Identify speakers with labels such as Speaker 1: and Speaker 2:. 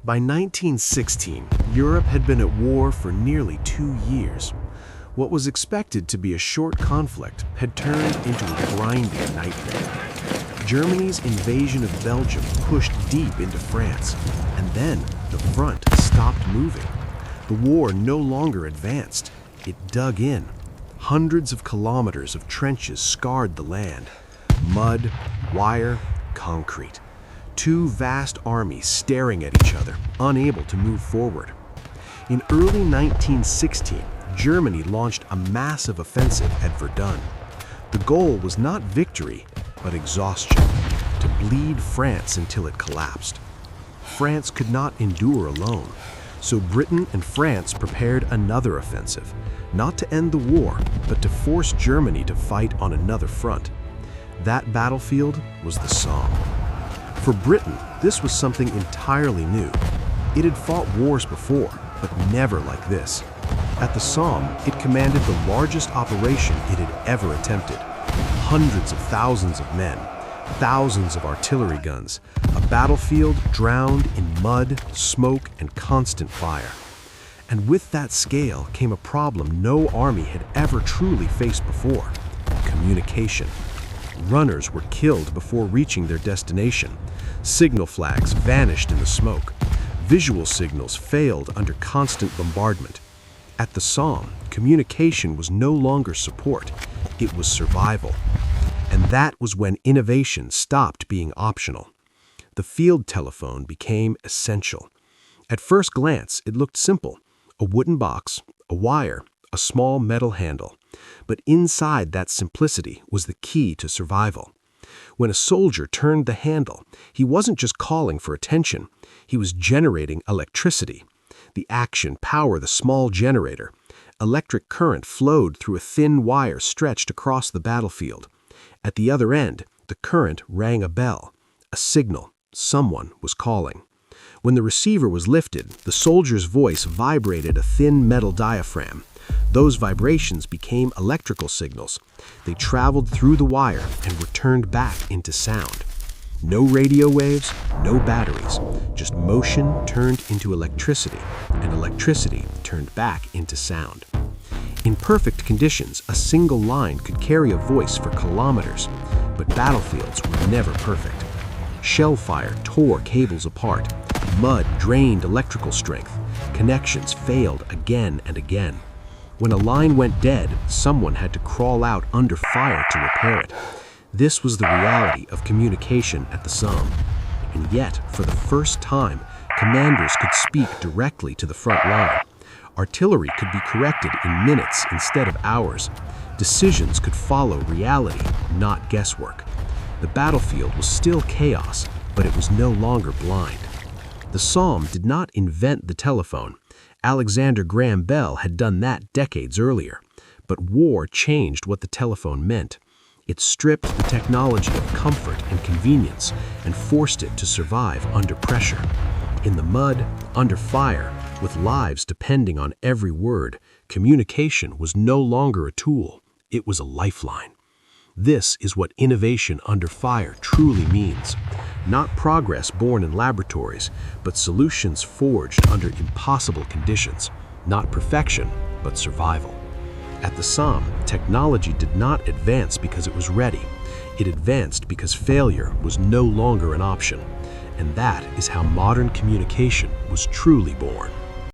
Speaker 1: By 1916, Europe had been at war for nearly 2 years. What was expected to be a short conflict had turned into a grinding nightmare. Germany's invasion of Belgium pushed deep into France, and then the front stopped moving. The war no longer advanced, it dug in. Hundreds of kilometers of trenches scarred the land. Mud, wire, concrete. Two vast armies staring at each other, unable to move forward. In early 1916, Germany launched a massive offensive at Verdun. The goal was not victory, but exhaustion, to bleed France until it collapsed. France could not endure alone, so Britain and France prepared another offensive, not to end the war, but to force Germany to fight on another front. That battlefield was the Somme. For Britain, this was something entirely new. It had fought wars before, but never like this. At the Somme, it commanded the largest operation it had ever attempted. Hundreds of thousands of men, thousands of artillery guns, a battlefield drowned in mud, smoke, and constant fire. And with that scale came a problem no army had ever truly faced before: communication. Runners were killed before reaching their destination. Signal flags vanished in the smoke. Visual signals failed under constant bombardment. At the Somme, communication was no longer support, it was survival. And that was when innovation stopped being optional. The field telephone became essential. At first glance, it looked simple: a wooden box, a wire, a small metal handle. But inside that simplicity was the key to survival. When a soldier turned the handle, he wasn't just calling for attention, he was generating electricity. The action powered the small generator. Electric current flowed through a thin wire stretched across the battlefield. At the other end, the current rang a bell, a signal someone was calling. When the receiver was lifted, the soldier's voice vibrated a thin metal diaphragm. Those vibrations became electrical signals. They traveled through the wire and returned back into sound. No radio waves, no batteries, just motion turned into electricity, and electricity turned back into sound. In perfect conditions, a single line could carry a voice for kilometers, but battlefields were never perfect. Shell fire tore cables apart. Mud drained electrical strength. Connections failed again and again. When a line went dead, someone had to crawl out under fire to repair it. This was the reality of communication at the Somme. And yet, for the first time, commanders could speak directly to the front line. Artillery could be corrected in minutes instead of hours. Decisions could follow reality, not guesswork. The battlefield was still chaos, but it was no longer blind. The Somme did not invent the telephone. Alexander Graham Bell had done that decades earlier. But war changed what the telephone meant. It stripped the technology of comfort and convenience and forced it to survive under pressure. In the mud, under fire, with lives depending on every word, communication was no longer a tool, it was a lifeline. This is what innovation under fire truly means. Not progress born in laboratories, but solutions forged under impossible conditions. Not perfection, but survival. At the Somme, technology did not advance because it was ready. It advanced because failure was no longer an option. And that is how modern communication was truly born.